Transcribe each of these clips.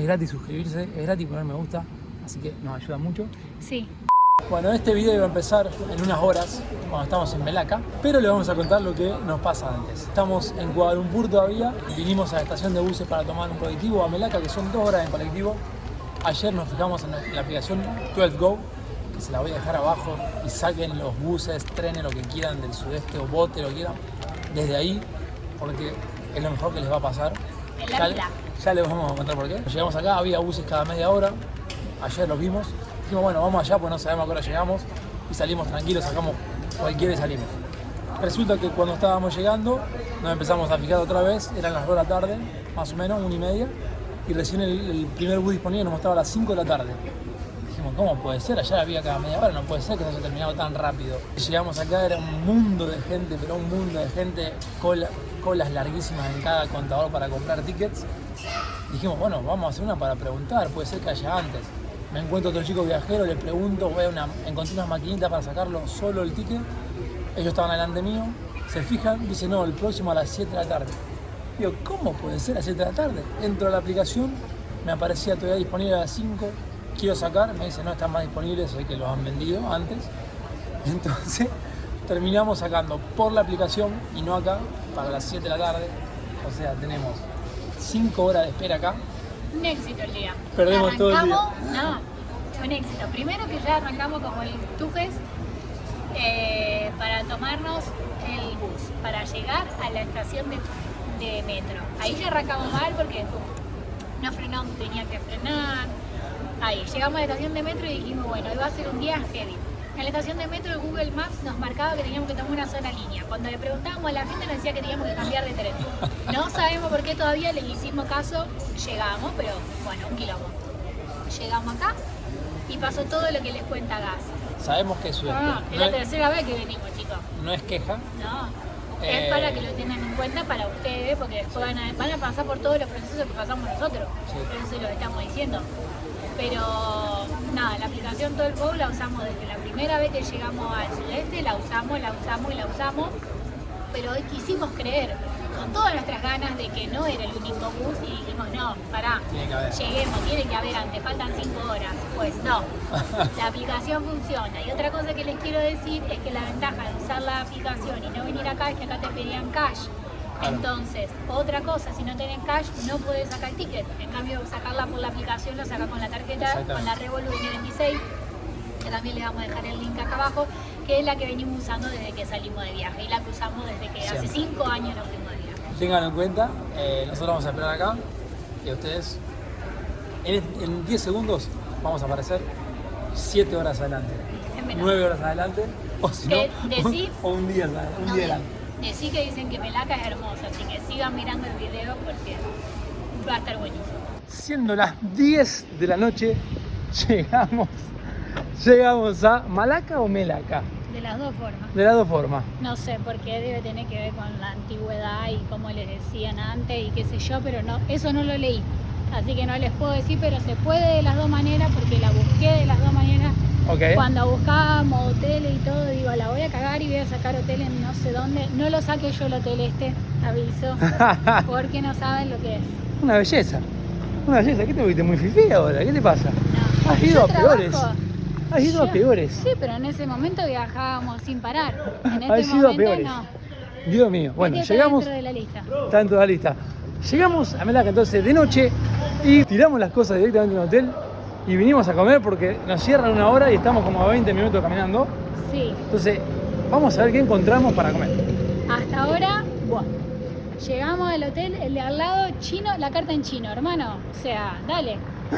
gratis suscribirse, es gratis poner me gusta, así que nos ayuda mucho. Sí. Bueno, este video iba a empezar en unas horas, cuando estamos en Melaka, pero le vamos a contar lo que nos pasa antes. Estamos en Kuala Lumpur todavía, vinimos a la estación de buses para tomar un colectivo a Melaka, que son 2 horas en colectivo. Ayer nos fijamos en la aplicación 12Go, que se la voy a dejar abajo, y saquen los buses, trenes, lo que quieran del sudeste o bote, lo que quieran, desde ahí, porque es lo mejor que les va a pasar. Ya les vamos a contar por qué. Llegamos acá, había buses cada media hora, ayer los vimos. Dijimos, bueno, vamos allá, pues no sabemos a qué hora llegamos, y salimos tranquilos, sacamos cualquiera y salimos. Resulta que cuando estábamos llegando, nos empezamos a fijar otra vez, eran las 2 de la tarde, más o menos, 1:30, y recién el primer bus disponible nos mostraba a las 5 de la tarde. Dijimos, ¿cómo puede ser? Allá había cada media hora, no puede ser que se haya terminado tan rápido. Llegamos acá, era un mundo de gente, pero un mundo de gente, colas larguísimas en cada contador para comprar tickets. Dijimos, bueno, vamos a hacer una para preguntar, puede ser que haya antes. Me encuentro otro chico viajero, le pregunto, encontré unas maquinitas para sacarlo solo el ticket. Ellos estaban delante mío, se fijan, dice no, el próximo a las 7 de la tarde. Digo, ¿cómo puede ser a las 7 de la tarde? Entro a la aplicación, me aparecía todavía disponible a las 5, quiero sacar, me dice no, están más disponibles, sé que los han vendido antes. Entonces terminamos sacando por la aplicación y no acá, para las 7 de la tarde. O sea, tenemos 5 horas de espera acá. Un éxito el día. Perdemos todo el día. No, un éxito. Primero que ya arrancamos como el Tujes para tomarnos el bus, para llegar a la estación de metro. Ahí ya arrancamos mal porque no frenamos, tenía que frenar. Ahí, llegamos a la estación de metro y dijimos, bueno, hoy va a ser un día heavy. En la estación de metro el Google Maps nos marcaba que teníamos que tomar una sola línea. Cuando le preguntábamos a la gente nos decía que teníamos que cambiar de tren. No sabemos por qué todavía les hicimos caso, llegamos, pero bueno, un quilombo. Llegamos acá y pasó todo lo que les cuenta Gas. Sabemos que es sudeste. Es la tercera vez que venimos, chicos. No es queja. No, es para que lo tengan en cuenta para ustedes, porque después van a pasar por todos los procesos que pasamos nosotros. Sí. Por eso lo estamos diciendo. Pero nada, la aplicación 12Go la usamos desde la primera vez que llegamos al sudeste, la usamos, pero hoy quisimos creer con todas nuestras ganas de que no era el único bus y dijimos, no, pará, lleguemos, tiene que haber antes, faltan 5 horas. Pues no, la aplicación funciona. Y otra cosa que les quiero decir es que la ventaja de usar la aplicación y no venir acá es que acá te pedían cash. Entonces, otra cosa, si no tenés cash, no podés sacar el ticket. En cambio, sacarla por la aplicación, lo sacas con la tarjeta, con la Revolut N26, que también les vamos a dejar el link acá abajo, que es la que venimos usando desde que salimos de viaje y la que usamos desde que hace 5 años nos fuimos de viaje. Tengan en cuenta, nosotros vamos a esperar acá y ustedes en 10 segundos vamos a aparecer 7 horas adelante, 9 horas adelante, o si no, un día adelante. Sí que dicen que Melaka es hermosa, así que sigan mirando el video porque va a estar buenísimo. Siendo las 10 de la noche, llegamos a Malaka o Melaka. De las dos formas. De las dos formas. No sé, porque debe tener que ver con la antigüedad y cómo les decían antes y qué sé yo, pero no, eso no lo leí. Así que no les puedo decir, pero se puede de las dos maneras porque la busqué de las dos maneras. Okay. Cuando buscábamos hoteles y todo, digo, la voy a cagar y voy a sacar hotel en no sé dónde. No lo saqué yo el hotel aviso, porque no saben lo que es. Una belleza. ¿Qué te volviste muy fifí ahora? ¿Qué te pasa? No. Has ido a peores. Has ido a peores. Sí, pero en ese momento viajábamos sin parar. En este Has ido a momento peores. no. Dios mío. Bueno, llegamos. Dentro de la lista. Está dentro de la lista. Llegamos a Melaka entonces de noche y tiramos las cosas directamente en el hotel. Y vinimos a comer porque nos cierran 1 hora y estamos como a 20 minutos caminando. Sí. Entonces, vamos a ver qué encontramos para comer. Hasta ahora, bueno, llegamos al hotel, el de al lado, chino, la carta en chino, hermano. O sea, dale.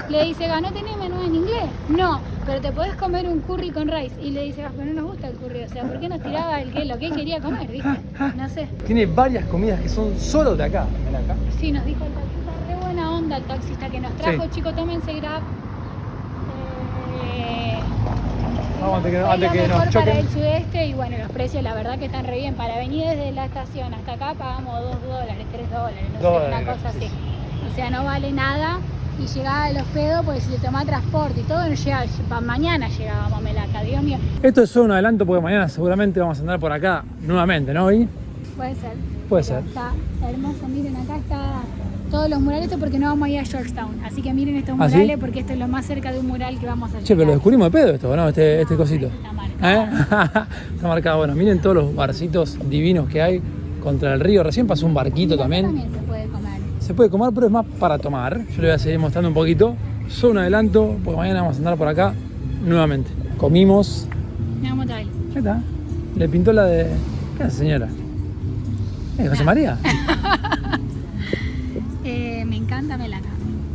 Le dice, ¿no tenés menú en inglés? No, pero te podés comer un curry con rice. Y le dice, pero no nos gusta el curry. O sea, ¿por qué nos tiraba lo que él quería comer, viste? No sé. Tiene varias comidas que son solo de acá, Melaka. Sí, nos dijo el taxista, re buena onda el taxista que nos trajo. Sí. Chicos, tómense Grab. Vamos, antes que nos choquen. Para el sudeste y bueno, los precios la verdad que están re bien. Para venir desde la estación hasta acá pagamos $2, $3, no sé, una cosa así. O sea, no vale nada. Y llegaba a los pedos, porque si te toma transporte y todo, no llega, para mañana llegábamos a Melaka, Dios mío. Esto es solo un adelanto porque mañana seguramente vamos a andar por acá nuevamente, ¿no? ¿Y? Puede ser. Puede ser. Está hermoso, miren, acá está todos los murales, esto porque no vamos a ir a Georgetown. Así que miren estos murales, porque esto es lo más cerca de un mural que vamos a llegar. Che, pero lo descubrimos de pedo esto, ¿no? Este cosito. Está marcado. Está marcado. Bueno, miren todos los barcitos divinos que hay contra el río. Recién pasó un barquito también. También se puede comer. Se puede comer, pero es más para tomar. Yo le voy a seguir mostrando un poquito. Solo un adelanto, porque mañana vamos a andar por acá nuevamente. Comimos. Vamos a ver. ¿Qué está? Le pintó la de... ¿Qué hace, señora? ¿José María? Me encanta Melaca.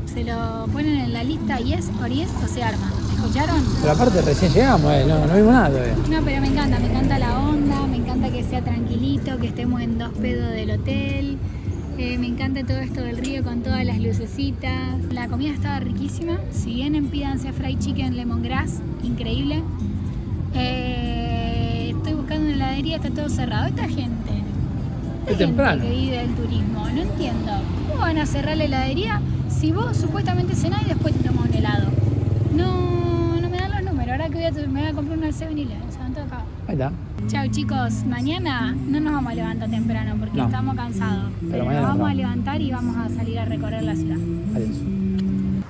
Se lo ponen en la lista yes o se arma. ¿Escucharon? Pero aparte recién llegamos, no vimos nada todavía. No, pero me encanta la onda, me encanta que sea tranquilito, que estemos en 2 pedos del hotel. Me encanta todo esto del río con todas las lucecitas. La comida estaba riquísima. Si vienen, pídanse fried chicken lemongrass, increíble. Estoy buscando una heladería, está todo cerrado. Esta gente que vive del turismo, no entiendo. ¿Cómo van a cerrar la heladería si vos supuestamente cenás y después te tomás un helado? No me dan los números. Ahora que me voy a comprar una 7-Eleven. Se van todos acá. Ahí está. Chao chicos, mañana no nos vamos a levantar temprano porque estamos cansados. Pero nos vamos a levantar y vamos a salir a recorrer la ciudad. Adiós.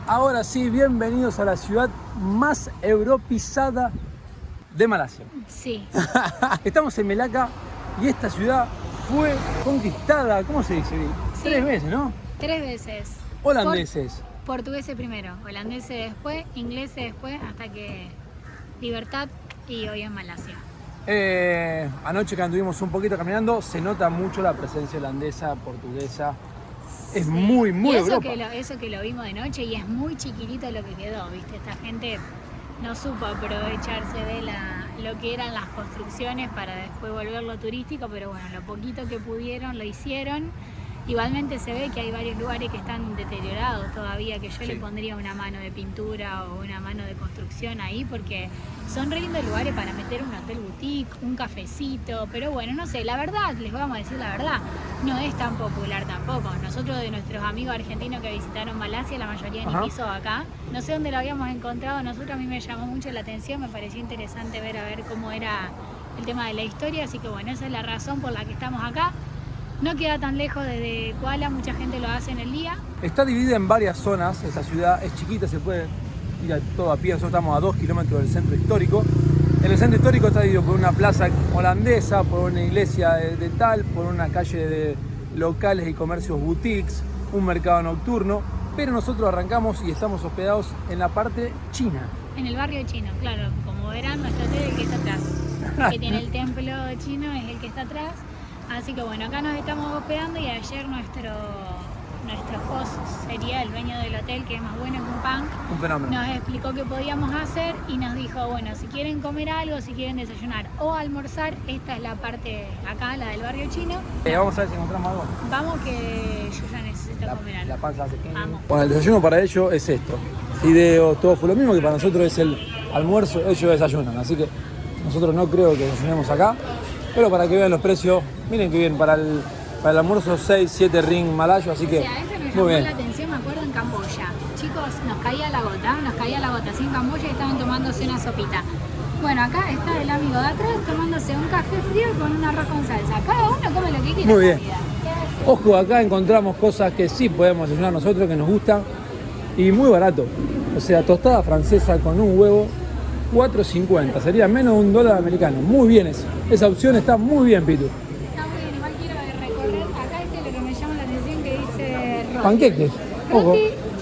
Ahora sí, bienvenidos a la ciudad más europizada de Malasia. Sí. Estamos en Melaka y esta ciudad fue conquistada, ¿cómo se dice? Sí. 3 veces, ¿no? 3 veces. Holandeses. Portugueses primero, holandeses después, ingleses después, hasta que libertad y hoy en Malasia. Anoche que anduvimos un poquito caminando, se nota mucho la presencia holandesa, portuguesa. Es sí. muy Europa. Europa. Eso que lo vimos de noche y es muy chiquitito lo que quedó, ¿viste? Esta gente no supo aprovecharse de lo que eran las construcciones para después volverlo turístico, pero bueno, lo poquito que pudieron lo hicieron. Igualmente se ve que hay varios lugares que están deteriorados todavía, que yo le pondría una mano de pintura o una mano de construcción ahí, porque son re lindos lugares para meter un hotel boutique, un cafecito, pero bueno, no sé, la verdad, les vamos a decir la verdad, no es tan popular tampoco. Nosotros de nuestros amigos argentinos que visitaron Malasia, la mayoría ni piso acá, no sé dónde lo habíamos encontrado, a mí me llamó mucho la atención, me pareció interesante ver cómo era el tema de la historia, así que bueno, esa es la razón por la que estamos acá. No queda tan lejos desde Kuala, mucha gente lo hace en el día. Está dividida en varias zonas, esta ciudad es chiquita, se puede ir a todo a pie, nosotros estamos a 2 kilómetros del centro histórico. En el centro histórico está dividido por una plaza holandesa, por una iglesia de tal, por una calle de locales y comercios boutiques, un mercado nocturno, pero nosotros arrancamos y estamos hospedados en la parte china. En el barrio chino, claro, como verán, nuestro hotel es el que está atrás, que tiene el templo chino, es el que está atrás. Así que bueno, acá nos estamos hospedando y ayer nuestro host sería el dueño del hotel, que es más bueno que un pan. Un fenómeno. Nos explicó qué podíamos hacer y nos dijo, bueno, si quieren comer algo, si quieren desayunar o almorzar, esta es la parte acá, la del barrio chino. Vamos a ver si encontramos algo. Vamos que yo ya necesito comer algo. La panza hace que... Vamos. Bueno, el desayuno para ellos es esto. Fideos, todo fue lo mismo que para nosotros es el almuerzo, ellos desayunan. Así que nosotros no creo que desayunemos acá. Pero para que vean los precios, miren que bien, para el almuerzo 6-7 ring malayo, así que o sea, eso me llamó la atención, me acuerdo en Camboya. Chicos, nos caía la gota, así en Camboya estaban tomándose una sopita. Bueno, acá está el amigo de atrás tomándose un café frío con un arroz con salsa. Cada uno come lo que quiera. Muy bien. Ojo, acá encontramos cosas que sí podemos desayunar nosotros, que nos gustan, y muy barato. O sea, tostada francesa con un huevo, 4.50, sería menos de $1 americano. Muy bien eso. Esa opción está muy bien, Pitu. Está muy bien, igual quiero recorrer. Acá es lo que me llama la atención que dice Roti. Panqueques. Ojo.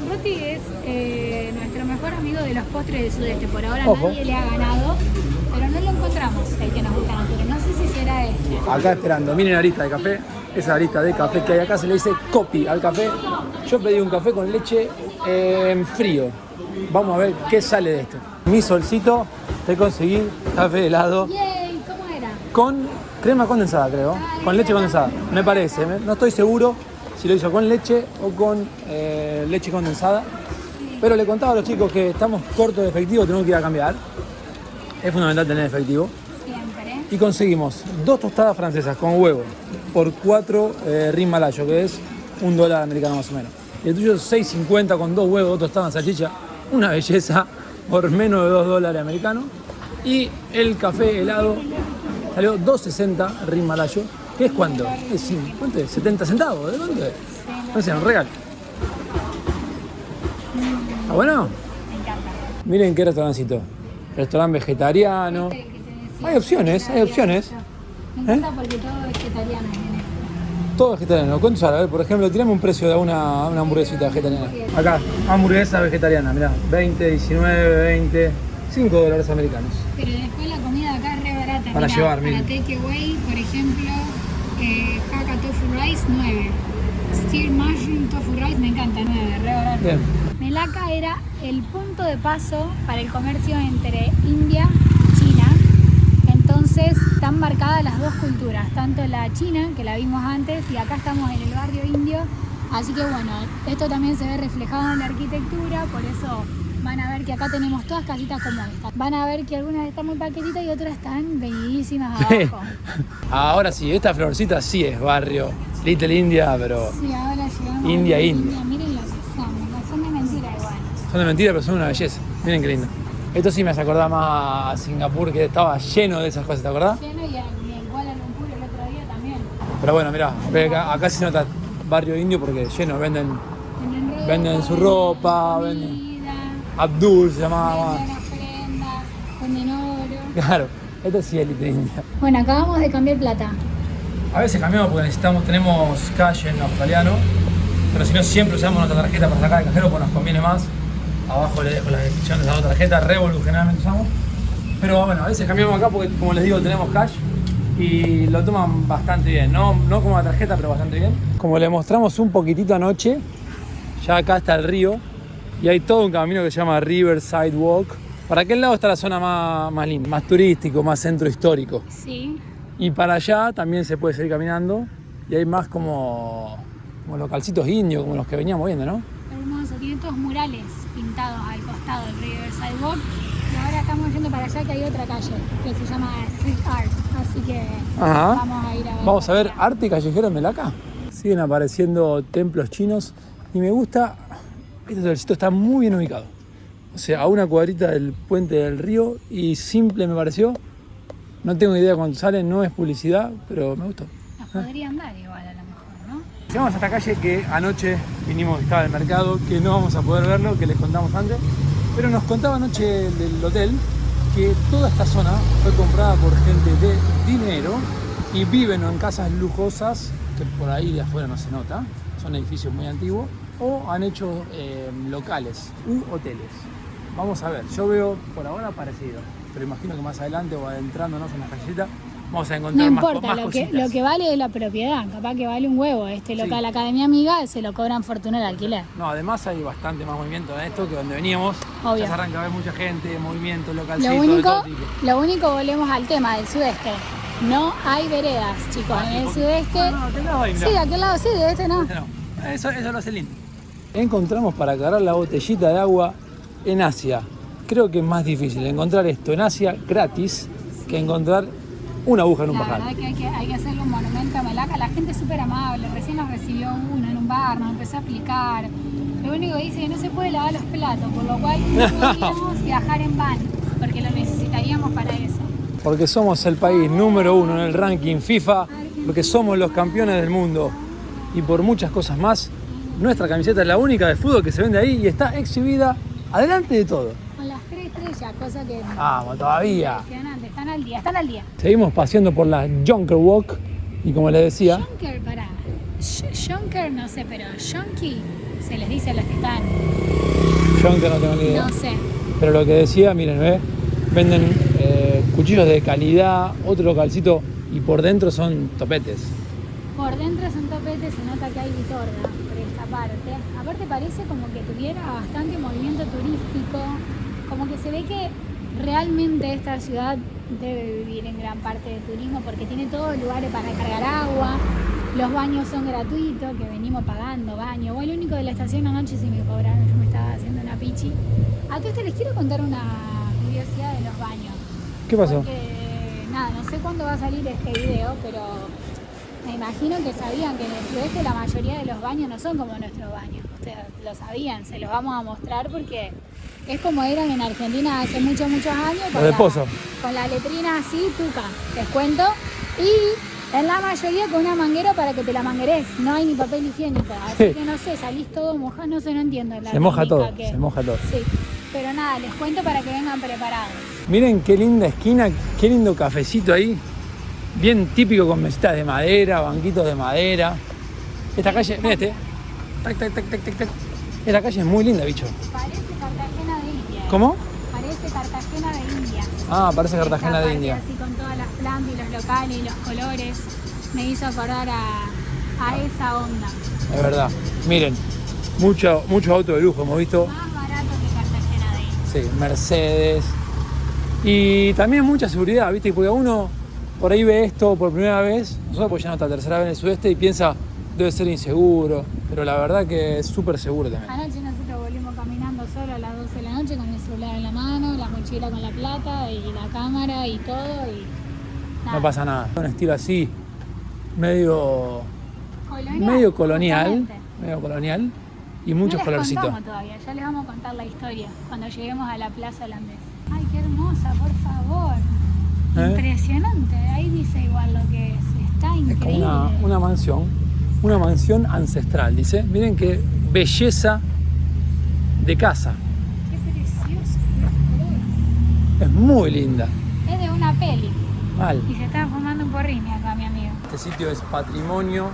Roti es nuestro mejor amigo de los postres del sudeste. Por ahora nadie le ha ganado, pero no lo encontramos el que nos gusta a nosotros. No sé si será este. Acá esperando, miren la lista de café. Esa lista de café que hay acá se le dice copi al café. Yo pedí un café con leche frío. Vamos a ver qué sale de esto. Mi solcito, te conseguí café helado. Yay, ¿cómo era? Con crema condensada, creo. Con leche condensada, me parece. No estoy seguro si lo hizo con leche o con leche condensada. Pero le contaba a los chicos que estamos cortos de efectivo, tenemos que ir a cambiar. Es fundamental tener efectivo. Siempre. Y conseguimos 2 tostadas francesas con huevo por 4 rin malayo, que es $1 americano más o menos. Y el tuyo es 6.50 con 2 huevos, 2 tostadas de salchicha. Una belleza, por menos de $2 americanos. Y el café helado salió 2.60 rin malayo, que es ¿cuánto? ¿Cuánto es? 70 centavos, ¿de cuánto es? No sé, un regalo. ¿Está bueno? Me encanta. Miren qué restaurancito. Restaurante vegetariano. Hay opciones, hay opciones. Me encanta porque todo es vegetariano. Todo vegetariano. ¿Cuánto sale? A ver, por ejemplo, tirame un precio de una hamburguesita vegetariana. Acá, hamburguesa vegetariana, mirá. 20, 19, 20. $5 americanos. Pero después la comida acá es re barata. Para mirá, llevar, para miren. takeaway, por ejemplo, Hakka Tofu Rice, 9. Steer Mushroom Tofu Rice, me encanta, 9, re barato. Bien. Melaka era el punto de paso para el comercio entre India y China. Entonces están marcadas las dos culturas, tanto la china, que la vimos antes, y acá estamos en el barrio indio. Así que bueno, esto también se ve reflejado en la arquitectura, por eso van a ver que acá tenemos todas casitas como esta. Van a ver que algunas están muy paquetitas y otras están venidísimas abajo. Ahora sí, esta florcita sí es barrio Little India, pero Sí, ahora llegamos India, a India. Miren lo que son de mentira igual. Son de mentira, pero son una belleza. Miren qué lindo. Esto sí me hace acordar más a Singapur, que estaba lleno de esas cosas, ¿te acordás? Lleno y en Kuala Lumpur el otro día también. Pero bueno, mirá, acá se nota barrio indio porque lleno, venden su ropa, venden. comida, Abdul se llamaba. venden ofrendas, venden oro. Claro, esto sí es Little India. Bueno, acabamos de cambiar plata. A veces cambiamos porque tenemos cash en australiano, pero si no siempre usamos nuestra tarjeta para sacar el cajero porque nos conviene más. Abajo les dejo las descripciones de la otra tarjeta, Revolut generalmente usamos. Pero bueno, a veces cambiamos acá porque, como les digo, tenemos cash y lo toman bastante bien. No como la tarjeta, pero bastante bien. Como les mostramos un poquitito anoche, ya acá está el río y hay todo un camino que se llama Riverside Walk. Para aquel lado está la zona más linda, más turístico, más centro histórico. Sí. Y para allá también se puede seguir caminando y hay más como localcitos indios, como los que veníamos viendo, ¿no? Hermoso, tiene todos murales pintados al costado del Riverside Walk. Y ahora estamos yendo para allá que hay otra calle que se llama Street Art. Así que Ajá. vamos a ir a ver. Vamos a ver arte callejero en Melaka. Siguen apareciendo templos chinos y me gusta, este hotelcito está muy bien ubicado. O sea, a una cuadrita del puente del río y simple me pareció. No tengo idea cuánto sale, no es publicidad, pero me gustó. Nos podrían dar igual a lo mejor, ¿no? Llegamos a esta calle que anoche vinimos, estaba en el mercado, que no vamos a poder verlo, que les contamos antes. Pero nos contaba anoche del hotel que toda esta zona fue comprada por gente de dinero y viven en casas lujosas, que por ahí de afuera no se nota, son edificios muy antiguos, o han hecho locales u hoteles. Vamos a ver, yo veo por ahora parecido, pero imagino que más adelante o adentrándonos en la callecita vamos a encontrar No más importa, cositas. lo que vale es la propiedad. Capaz que vale un huevo. Este local acá de mi amiga se lo cobran fortuna el alquiler. No, además hay bastante más movimiento en esto que donde veníamos. Obvio. Ya se arranca a ver mucha gente, movimiento, localcito, de todo tipo. Lo único, volvemos al tema del sudeste. No hay veredas, chicos. En el sudeste. No, aquel lado hay, mirá. Sí, de aquel lado sí, de este no. Este no. Eso lo hace lindo. Encontramos para cargar la botellita de agua en Asia. Creo que es más difícil encontrar esto en Asia gratis que encontrar una aguja en un La pajar. verdad que hay que hacerle un monumento a Melaka. La gente es súper amable. Recién nos recibió uno en un bar, nos empezó a explicar. Lo único que dice es que no se puede lavar los platos, por lo cual no podríamos viajar en van, porque lo necesitaríamos para eso. Porque somos el país número 1 en el ranking FIFA, porque somos los campeones del mundo y por muchas cosas más, nuestra camiseta es la única de fútbol que se vende ahí y está exhibida adelante de todo. Con las 3 estrellas, cosa que Vamos, todavía. impresionante. Están al día. Seguimos paseando por la Jonker Walk y como les decía, Jonker, pará. Jonker no sé, pero Jonky se les dice a los que están. Jonker no tengo ni idea. No sé. Pero lo que decía, miren, ¿ves? Venden cuchillos de calidad, otro localcito y por dentro son topetes. Por dentro son topetes, se nota que hay vitorda por esta parte. Aparte parece como que tuviera bastante movimiento turístico, como que se ve que realmente esta ciudad debe vivir en gran parte de turismo porque tiene todos lugares para cargar agua, los baños son gratuitos, que venimos pagando baño. Bueno, lo único de la estación anoche sí me cobraron, yo me estaba haciendo una pichi. A todo esto les quiero contar una curiosidad de los baños. ¿Qué pasó? Porque, nada, no sé cuándo va a salir este video, pero me imagino que sabían que en el sudeste la mayoría de los baños no son como nuestros baños. Ustedes lo sabían, se los vamos a mostrar porque es como eran en Argentina hace muchos años. Los de pozo. Con la letrina así, tuca, les cuento. Y En la mayoría con una manguera para que te la mangueres. No hay ni papel higiénico. Así que no sé, salís todo mojado, no sé, no entiendo. Se moja todo, se moja todo. Sí, pero nada, les cuento para que vengan preparados. Miren qué linda esquina, qué lindo cafecito ahí. Bien típico con mesitas de madera, banquitos de madera. Esta calle, mira este. Tac, tac, tac, tac, tac, tac. Esta calle es muy linda, bicho. Parece Cartagena de India. ¿Cómo? Parece Cartagena de India. Ah, parece Cartagena de India. Así con todas las plantas y los locales y los colores. Me hizo acordar a esa onda. Es verdad. Miren, mucho auto de lujo hemos visto. Más barato que Cartagena de India. Sí, Mercedes. Y también mucha seguridad, ¿viste? Porque uno por ahí ve esto por primera vez. Nosotros pues ya nuestra tercera vez en el sudeste y piensa, debe ser inseguro. Pero la verdad que es súper seguro también. Anoche nosotros volvimos caminando solo a las 12 de la noche con el celular en la mano, la mochila con la plata y la cámara y todo y nada. No pasa nada. Un estilo así, medio colonial y muchos colorcitos. No les contamos todavía, ya les vamos a contar la historia cuando lleguemos a la Plaza Holandesa. Ay, qué hermosa, por favor. Impresionante, ahí dice igual lo que es, está increíble. Es como una mansión ancestral, dice. Miren qué belleza de casa. Qué precioso. Es muy linda. Es de una peli. Mal. Y se está fumando un porrín acá, mi amigo. Este sitio es Patrimonio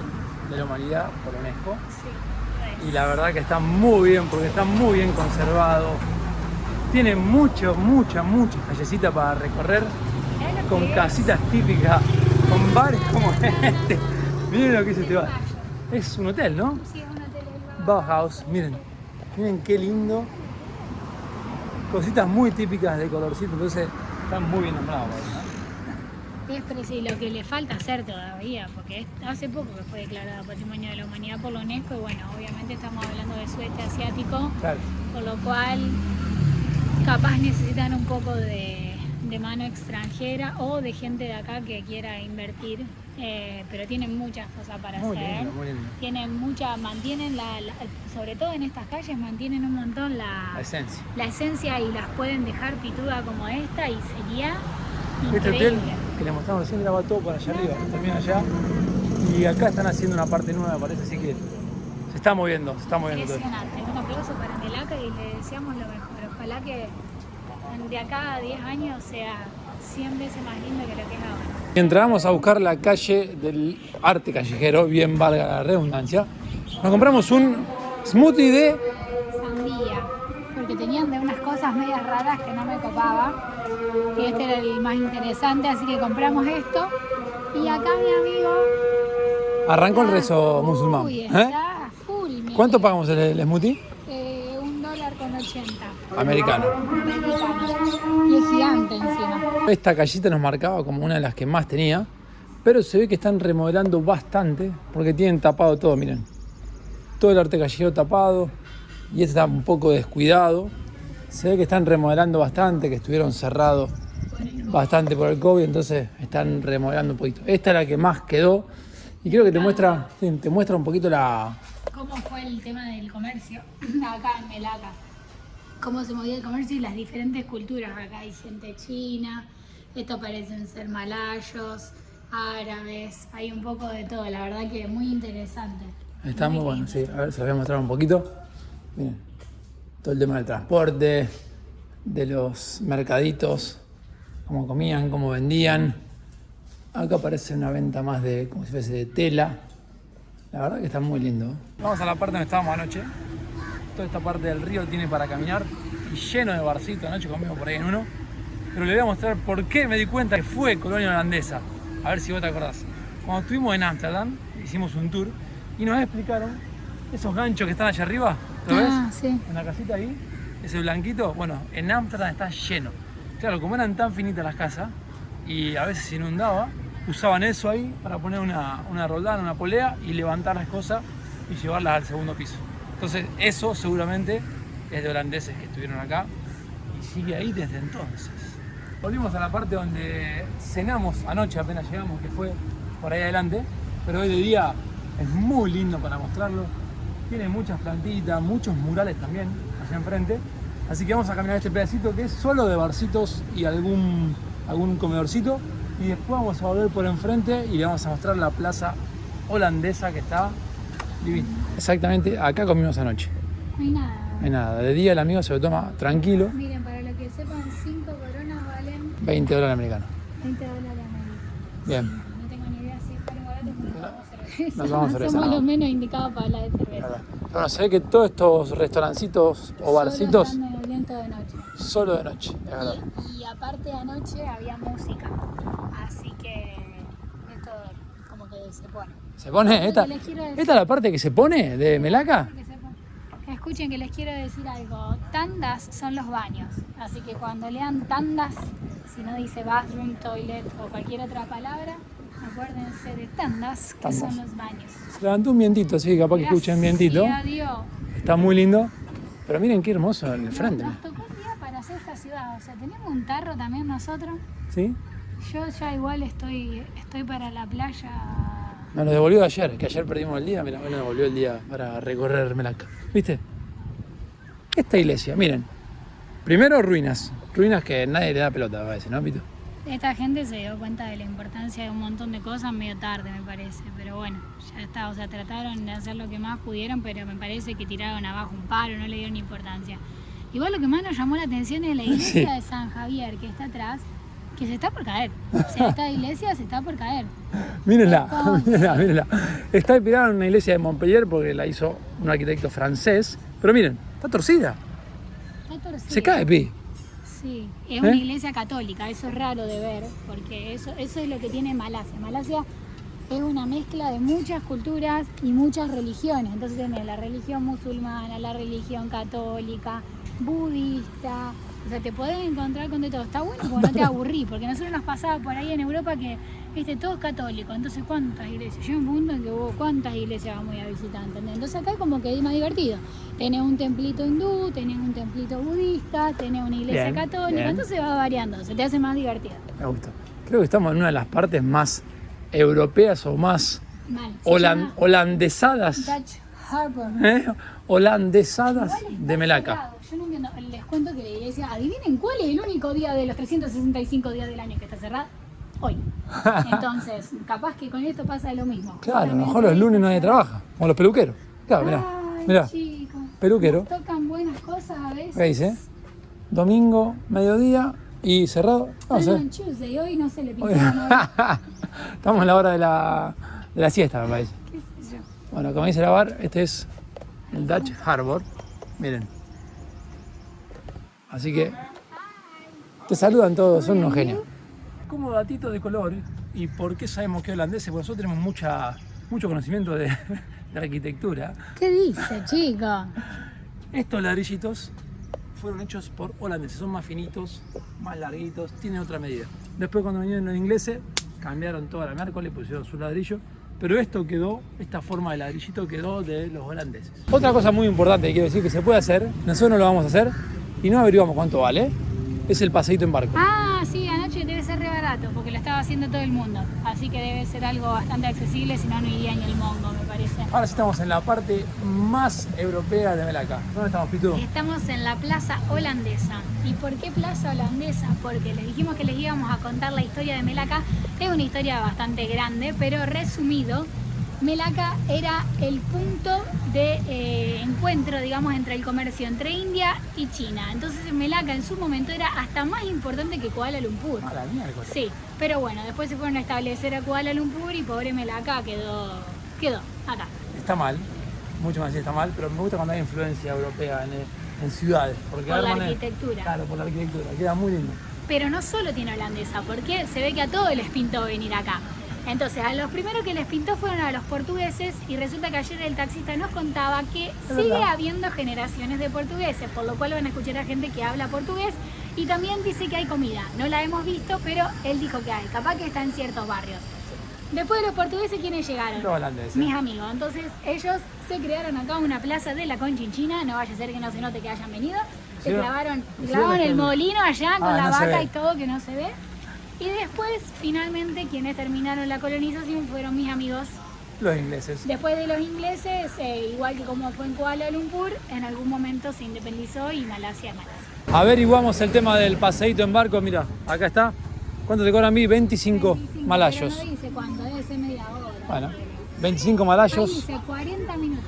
de la Humanidad por UNESCO. Sí. Y la verdad que está muy bien, porque está muy bien conservado. Tiene mucha callecita para recorrer, con casitas típicas, con bares como este. Miren lo que es este bar. Es un hotel, ¿no? Sí, es un hotel. Bauhaus, miren qué lindo. Cositas muy típicas de colorcito, entonces están muy bien nombrados, ¿no? Es preciso lo que le falta hacer todavía, porque hace poco que fue declarado Patrimonio de la Humanidad por la UNESCO y bueno, obviamente estamos hablando de sudeste asiático, Claro. por lo cual capaz necesitan un poco de mano extranjera o de gente de acá que quiera invertir, pero tienen muchas cosas para Muy hacer. lindo, muy lindo. Tienen mantienen sobre todo en estas calles mantienen un montón la esencia y las pueden dejar pituda como esta y sería Este increíble. hotel que les mostramos recién graba todo para allá arriba, termina allá. Y acá están haciendo una parte nueva, parece, así que se está moviendo todo. Impresionante. Un aplauso para Melaca y le deseamos lo mejor. Ojalá que de acá a 10 años sea 100 veces más lindo que lo que es ahora. Entramos a buscar la calle del arte callejero, bien valga la redundancia. Nos compramos un smoothie de Sandía, porque tenían de unas cosas medias raras que no me copaba. Y este era el más interesante, así que compramos esto. Y acá mi amigo... Arrancó el rezo musulmán. Uy, está full. ¿Cuánto pagamos el smoothie? $1.80. Americano. Y es gigante encima. Esta callita nos marcaba como una de las que más tenía, pero se ve que están remodelando bastante porque tienen tapado todo, miren. Todo el arte callejero tapado y este está un poco descuidado. Se ve que están remodelando bastante, que estuvieron cerrados bastante por el COVID, entonces están remodelando un poquito. Esta es la que más quedó y creo que te muestra un poquito cómo fue el tema del comercio acá en Melaca. Cómo se movía el comercio y las diferentes culturas. Acá hay gente china, estos parecen ser malayos, árabes, hay un poco de todo, la verdad que es muy interesante. Está muy bueno, sí. A ver, se los voy a mostrar un poquito. Miren, todo el tema del transporte, de los mercaditos, cómo comían, cómo vendían. Acá parece una venta más de, como si fuese de tela. La verdad que está muy lindo. Vamos a la parte donde estábamos anoche. Toda esta parte del río tiene para caminar y lleno de barcitos. Anoche comimos por ahí en uno. Pero le voy a mostrar por qué me di cuenta que fue colonia holandesa. A ver si vos te acordás. Cuando estuvimos en Ámsterdam, hicimos un tour y nos explicaron esos ganchos que están allá arriba. ¿Lo ves? Sí. En la casita ahí, ese blanquito. Bueno, en Ámsterdam está lleno. Claro, como eran tan finitas las casas y a veces se inundaba, usaban eso ahí para poner una roldana, una polea y levantar las cosas y llevarlas al segundo piso. Entonces eso seguramente es de holandeses que estuvieron acá y sigue ahí desde entonces. Volvimos a la parte donde cenamos anoche, apenas llegamos, que fue por ahí adelante, pero hoy de día es muy lindo para mostrarlo. Tiene muchas plantitas, muchos murales también allá enfrente. Así que vamos a caminar este pedacito que es solo de barcitos y algún comedorcito. y después vamos a volver por enfrente y le vamos a mostrar la plaza holandesa que está divina. Exactamente, acá comimos anoche. No hay nada. No hay nada, de día el amigo se lo toma tranquilo. Miren, para lo que sepan, 5 coronas valen $20 americanos. $20 americanos. Bien. No tengo ni idea si es caro o barato porque no tomamos cerveza. No tomamos cerveza, Somos no. los menos indicados para hablar de cerveza. Bueno, se ve que todos estos restaurancitos o barcitos Solo están de viento de noche. solo de noche, es verdad. Y aparte de anoche había música. Así que esto como que se pone. ¿Se pone? ¿Esta es la parte que se pone de Melaca? Escuchen que les quiero decir algo. Tandas son los baños. Así que cuando lean tandas, si no dice bathroom, toilet o cualquier otra palabra, acuérdense de tandas, que son los baños. Se levantó un vientito, sí, capaz que escuchen vientito. Gracias a Dios. Está muy lindo. Pero miren qué hermoso en el frente. Nos tocó un día para hacer esta ciudad. O sea, tenemos un tarro también nosotros. ¿Sí? Yo ya igual estoy para la playa. Nos lo devolvió ayer, que ayer perdimos el día. Mira, hoy nos devolvió el día para recorrer Melaca. ¿Viste? Esta iglesia, miren. Primero ruinas. Ruinas que nadie le da pelota, a veces, ¿no, Pito? Esta gente se dio cuenta de la importancia de un montón de cosas medio tarde, me parece. Pero bueno, ya está. O sea, trataron de hacer lo que más pudieron, pero me parece que tiraron abajo un palo, no le dieron importancia. Igual lo que más nos llamó la atención es la iglesia de San Javier, que está atrás, que se está por caer. O sea, esta iglesia se está por caer. Mírenla, mírenla. Está inspirada en una iglesia de Montpellier porque la hizo un arquitecto francés. Pero miren, está torcida. Está torcida. Se cae, Pi. Sí, es una iglesia católica, eso es raro de ver, porque eso es lo que tiene Malasia. Malasia es una mezcla de muchas culturas y muchas religiones. Entonces tenés la religión musulmana, la religión católica, budista. O sea, te podés encontrar con de todo. Está bueno porque no te aburrís, porque nosotros nos pasaba por ahí en Europa que, viste, todo es católico. Entonces, ¿cuántas iglesias? Llega un punto en que vos, ¿cuántas iglesias vamos a ir a visitar? ¿Entendés? Entonces acá como que es más divertido. Tenés un templito hindú, tenés un templito budista, tenés una iglesia católica, entonces va variando, se te hace más divertido. Me gusta. Creo que estamos en una de las partes más europeas o más holandesadas. Dutch Harbor. Holandesadas de Melaca. Cerrado. Yo no entiendo, les cuento que la iglesia, adivinen cuál es el único día de los 365 días del año que está cerrada. Hoy. Entonces, capaz que con esto pasa lo mismo. Claro, a lo mejor los lunes nadie trabaja, como los peluqueros. Claro, mirá. Chicos, Peluquero. nos tocan buenas cosas a veces. ¿Qué dice? Domingo, mediodía y cerrado. No sé. Tuesday, hoy no se le pintó nada. Estamos en la hora de la siesta, me parece. ¿Qué sé yo? Bueno, como dice la bar, este es el Dutch Harbor. Miren. Así que te saludan todos, son unos genios. Como datito de color, ¿y por qué sabemos que es holandés? Porque nosotros tenemos mucho conocimiento de arquitectura. ¿Qué dice, chico? Estos ladrillitos fueron hechos por holandeses, son más finitos, más larguitos, tienen otra medida. Después cuando vinieron los ingleses, cambiaron toda la marca, le pusieron su ladrillo, pero esta forma de ladrillito quedó de los holandeses. Otra cosa muy importante que quiero decir que se puede hacer, nosotros no lo vamos a hacer y no averiguamos cuánto vale, es el paseíto en barco. Ah, sí, anoche debe ser re barato porque lo estaba haciendo todo el mundo. Así que debe ser algo bastante accesible, si no, no iría ni el mongo, me parece. Ahora sí estamos en la parte más europea de Melaca. ¿Dónde estamos, Pitu? Estamos en la Plaza Holandesa. ¿Y por qué Plaza Holandesa? Porque les dijimos que les íbamos a contar la historia de Melaca. Es una historia bastante grande, pero resumido, Melaca era el punto de encuentro, digamos, entre el comercio entre India y China. Entonces Melaca en su momento era hasta más importante que Kuala Lumpur. A la miércoles. Sí, pero bueno, después se fueron a establecer a Kuala Lumpur y pobre Melaca quedó acá. Está mal, mucho más está mal, pero me gusta cuando hay influencia europea en ciudades. Porque Por la arquitectura. Claro, por la arquitectura, queda muy lindo. Pero no solo tiene holandesa, porque se ve que a todos les pintó venir acá. Entonces, a los primeros que les pintó fueron a los portugueses y resulta que ayer el taxista nos contaba que sigue habiendo generaciones de portugueses, por lo cual van a escuchar a gente que habla portugués y también dice que hay comida. No la hemos visto, pero él dijo que hay, capaz que está en ciertos barrios. Después de los portugueses, ¿quiénes llegaron? Los holandeses. Mis amigos. Entonces, ellos se crearon acá una plaza de la Conchinchina, no vaya a ser que no se note que hayan venido. Se clavaron el molino allá con la vaca y todo que no se ve. Y después, finalmente, quienes terminaron la colonización fueron mis amigos. Los ingleses. Después de los ingleses, igual que como fue en Kuala Lumpur, en algún momento se independizó y Malasia es Malasia. Averiguamos el tema del paseíto en barco, mira, acá está. ¿Cuánto te cobran a mí? 25 malayos. Pero no dice cuánto, debe ser media hora. Bueno, 25 malayos. Ahí dice 40 minutos.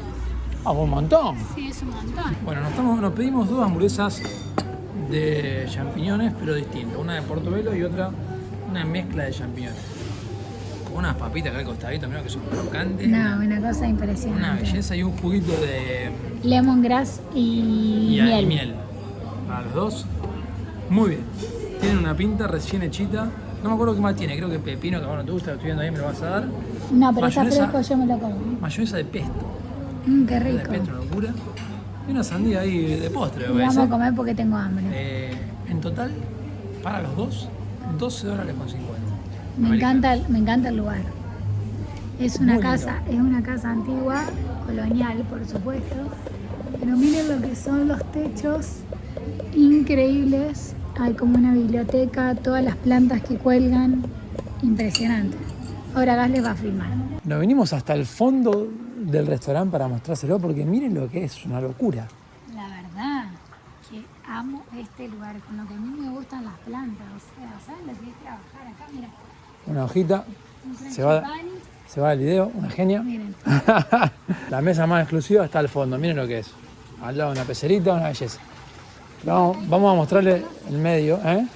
Ah, un montón. Sí, es un montón. Bueno, nos pedimos 2 hamburguesas de champiñones, pero distintas. Una de portobelo y otra una mezcla de champiñones. Con unas papitas acá al costadito, mirá que son crocantes. No, una cosa impresionante. Una belleza y un juguito de Lemongrass y miel. miel. Para los dos. Muy bien. Tienen una pinta recién hechita. No me acuerdo qué más tiene, creo que pepino, que a vos no te gusta, lo estoy viendo ahí, me lo vas a dar. No, pero está Mayonesa- fresco, yo me lo como. Mayonesa de pesto. Qué De rico. pesto, una locura. Y una sandía ahí de postre, Y voy a vamos a decir. comer porque tengo hambre. En total, para los dos, $12.50. Me encanta el lugar. Es una Muy casa, es una casa antigua, colonial, por supuesto. Pero miren lo que son los techos, increíbles. Hay como una biblioteca, todas las plantas que cuelgan, impresionante. Ahora Gas les va a filmar. Nos vinimos hasta el fondo del restaurante para mostrárselo porque miren lo que es, una locura. La verdad que amo este lugar, con lo que a mí me gustan las plantas. O sea, ¿saben lo que es trabajar acá? Mira, Una hojita, un se va el video, una genia. Miren. La mesa más exclusiva está al fondo, miren lo que es. Al lado una pecerita, una belleza. Vamos a mostrarle el medio, Acá hay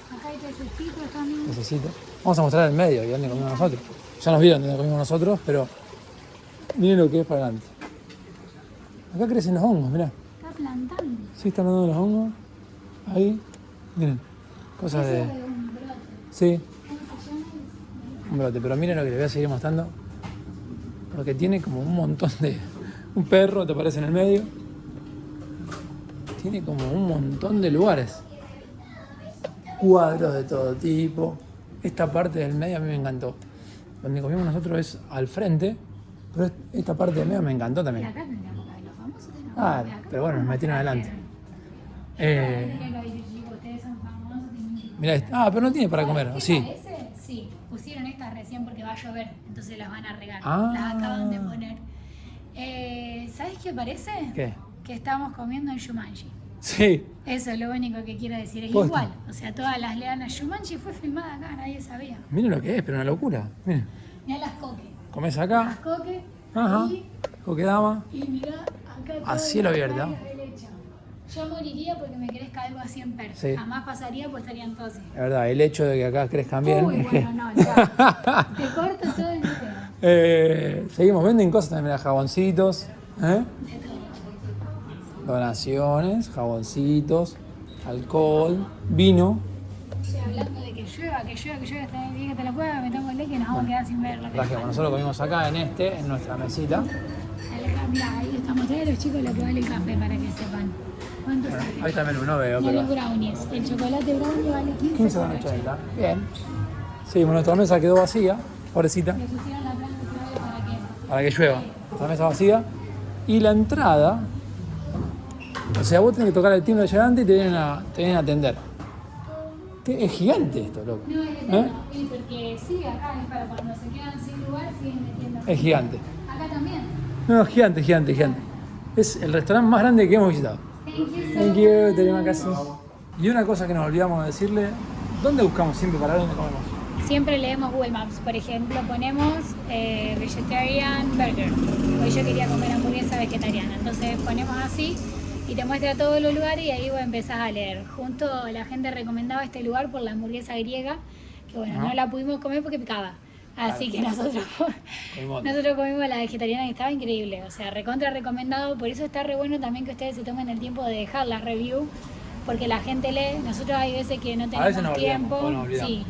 pececitos también. Necesito. Vamos a mostrar el medio y dónde comimos nosotros. Ya nos vieron dónde comimos nosotros, pero miren lo que es para adelante. Acá crecen los hongos, mirá. Está plantando. Sí, están dando los hongos. Ahí, miren. Cosas Eso de... es un brote. Sí, ¿Cómo se llama? un brote. Pero miren lo que les voy a seguir mostrando. Porque tiene como un montón de... Un perro, te aparece en el medio. Tiene como un montón de lugares. Cuadros de todo tipo. Esta parte del medio a mí me encantó. Donde comimos nosotros es al frente, pero esta parte del medio me encantó Y también. acá tendríamos que ver los famosos. tenemos Ah, que ver acá. pero bueno, nos metieron adelante. Miren lo que digo, ustedes son famosos, tienen que- Mirá, pero no tiene para comer, ¿Qué ¿o sí? parece? Sí, pusieron estas recién porque va a llover, entonces las van a regar. Ah. Las acaban de poner. ¿Sabes qué parece? ¿Qué? Que estamos comiendo en Shumanji. Sí. Eso es lo único que quiero decir. Es Posta. igual. O sea, todas las leanas. Shumanji fue filmada acá, nadie sabía. Miren lo que es, pero una locura. Miren, Mirá las coques. comés Las acá, coques. ajá, Ahí, coquedama. y mirá acá todo A cielo el abierto. área del hecho. Yo moriría porque me crezca algo así en persa. Sí. Jamás pasaría, pues estarían todos así. La verdad, el hecho de que acá crezcan bien. Uy, es que- bueno, no, ya. Te corto todo el video. Seguimos, venden cosas también, mirá, jaboncitos, De todo. donaciones, jaboncitos, alcohol, vino. Che, hablando de que llueva, hasta el día que te la pueda, metámosle que nos vamos a quedar sin ver la Trajimos, nosotros comimos acá en nuestra mesita. Mirá, ahí estamos. Trae a los chicos lo que vale el café para que sepan. ¿Cuánto sale? Ahí está el menú, no veo, Mirá los pero brownies. El chocolate brownie vale 15,80. 15,80. Bien. Sí, nuestra mesa quedó vacía, pobrecita, Le pusieron la planta clave para que llueva. Nuestra mesa vacía. Y la entrada, o sea, vos tenés que tocar el timbre allá adelante y te vienen a atender. Es gigante esto, loco. No, es eterno. Sí, porque sí, acá es para cuando se quedan sin lugar, siguen metiendo. Es gigante. Acá también. No, gigante, gigante, gigante. Es el restaurante más grande que hemos visitado. Thank you so Thank you, teriyamakashi. Y una cosa que nos olvidamos de decirle, ¿dónde buscamos siempre para ver dónde comemos? Siempre leemos Google Maps, por ejemplo, ponemos vegetarian burger, porque yo quería comer hamburguesa vegetariana, entonces ponemos así y te muestra todos los lugares y ahí vos empezás a leer. Junto la gente recomendaba este lugar por la hamburguesa griega, que bueno, Ajá. no la pudimos comer porque picaba, así que nosotros Comimos. comimos la vegetariana y estaba increíble, o sea, recontra recomendado, por eso está re bueno también que ustedes se tomen el tiempo de dejar la review, porque la gente lee, nosotros hay veces que no A veces tenemos nos tiempo, olvidamos, o nos olvidamos. sí,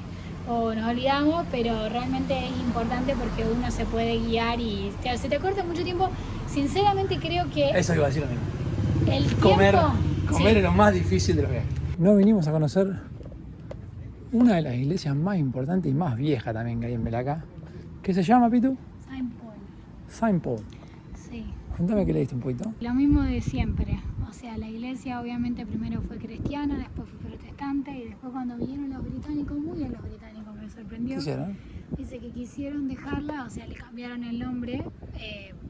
o nos olvidamos, pero realmente es importante porque uno se puede guiar y se te corta mucho tiempo. Sinceramente creo que Eso iba a decir lo mismo. el Comer tiempo... es lo más difícil de los viajes. No vinimos a conocer una de las iglesias más importantes y más viejas también que hay en Melacá. ¿Qué se llama, Pitu? Saint Paul, Saint Paul. sí. Contame que leíste un poquito. Lo mismo de siempre. O sea, la iglesia obviamente primero fue cristiana, después fue protestante y después cuando vinieron los británicos, muy bien los británicos, me sorprendió. ¿Qué hicieron? Dice que quisieron dejarla, o sea, le cambiaron el nombre,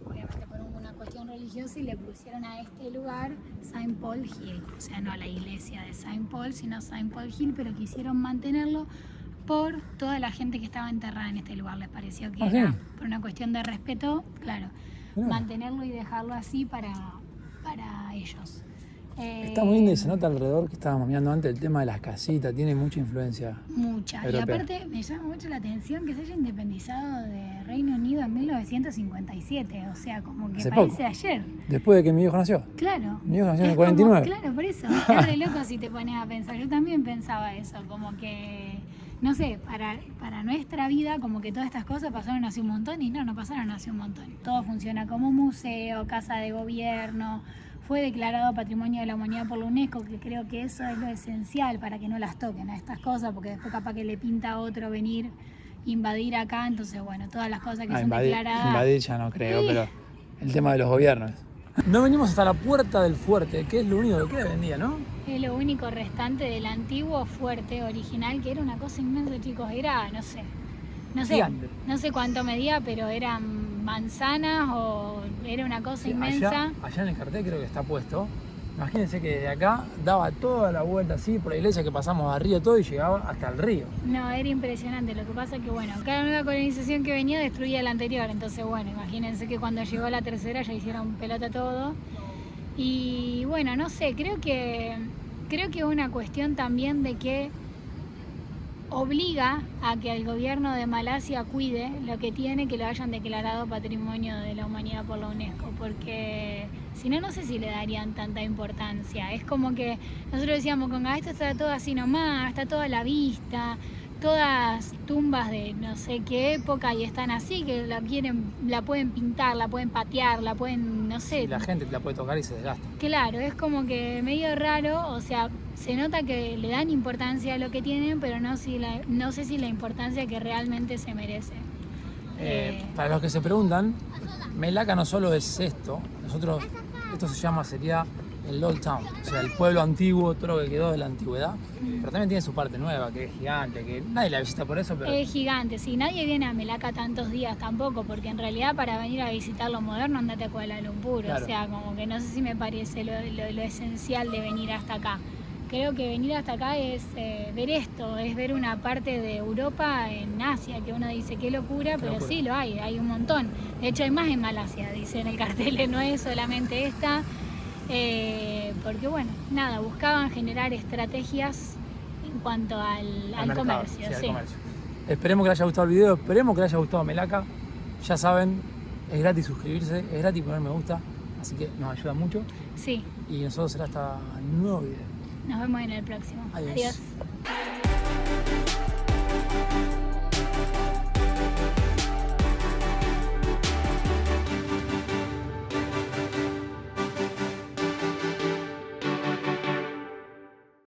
obviamente por una cuestión religiosa, y le pusieron a este lugar Saint Paul Hill. O sea, no la iglesia de Saint Paul, sino Saint Paul Hill, pero quisieron mantenerlo por toda la gente que estaba enterrada en este lugar. Les pareció que ¿sí? era por una cuestión de respeto, claro, Mirá. mantenerlo y dejarlo así para ellos. Está muy lindo y se nota alrededor que estábamos mirando antes el tema de las casitas, tiene mucha influencia. Mucha. europea. Y aparte me llama mucho la atención que se haya independizado de Reino Unido en 1957, o sea, como que Hace parece poco. ayer. Después de que mi viejo nació. Claro. Mi viejo nació en el Es 49. como, claro, por eso. Es re loco si te pones a pensar. Yo también pensaba eso, como que, no sé, para nuestra vida, como que todas estas cosas pasaron hace un montón y no pasaron hace un montón. Todo funciona como museo, casa de gobierno. Fue declarado Patrimonio de la Humanidad por la UNESCO, que creo que eso es lo esencial para que no las toquen a estas cosas, porque después capaz que le pinta a otro venir, invadir acá, entonces bueno, todas las cosas que son declaradas... Invadir ya no creo, pero el tema de los gobiernos. No venimos hasta la puerta del fuerte, que es lo único que queda hoy en día, ¿no? Es lo único restante del antiguo fuerte original, que era una cosa inmensa, chicos, era, no sé, Gigante. no sé cuánto medía, pero eran manzanas o era una cosa inmensa. Allá en el cartel creo que está puesto. Imagínense que de acá daba toda la vuelta así por la iglesia que pasamos arriba todo y llegaba hasta el río. No, era impresionante. Lo que pasa es que, bueno, cada nueva colonización que venía destruía la anterior. Entonces, bueno, imagínense que cuando llegó la tercera ya hicieron pelota todo. Y bueno, no sé, creo que es una cuestión también de que obliga a que el gobierno de Malasia cuide lo que tiene, que lo hayan declarado Patrimonio de la Humanidad por la UNESCO, porque si no, no sé si le darían tanta importancia. Es como que nosotros decíamos, esto está todo así nomás, está toda a la vista, todas tumbas de no sé qué época y están así, que la pueden pintar, la pueden patear, la pueden, no sé. Y la gente la puede tocar y se desgasta. Claro, es como que medio raro, o sea, se nota que le dan importancia a lo que tienen, pero no sé si la importancia que realmente se merece. Para los que se preguntan, Melaka no solo es esto, esto sería el Old Town, o sea, el pueblo antiguo, todo lo que quedó de la antigüedad, pero también tiene su parte nueva, que es gigante, que nadie la visita por eso, pero... Es gigante, sí, nadie viene a Melaka tantos días tampoco, porque en realidad para venir a visitar lo moderno andate a Kuala Lumpur, claro. O sea, como que no sé si me parece lo esencial de venir hasta acá. Creo que venir hasta acá es ver esto, es ver una parte de Europa en Asia, que uno dice qué locura, pero sí lo hay un montón. De hecho hay más en Malasia, dice en el cartel, no es solamente esta. Porque bueno, nada, buscaban generar estrategias en cuanto al comercio. Sí, al comercio. Esperemos que les haya gustado el video, esperemos que les haya gustado Melaka. Ya saben, es gratis suscribirse, es gratis poner me gusta, así que nos ayuda mucho. Sí. Y nosotros será hasta un nuevo video. Nos vemos en el próximo. Adiós. Adiós.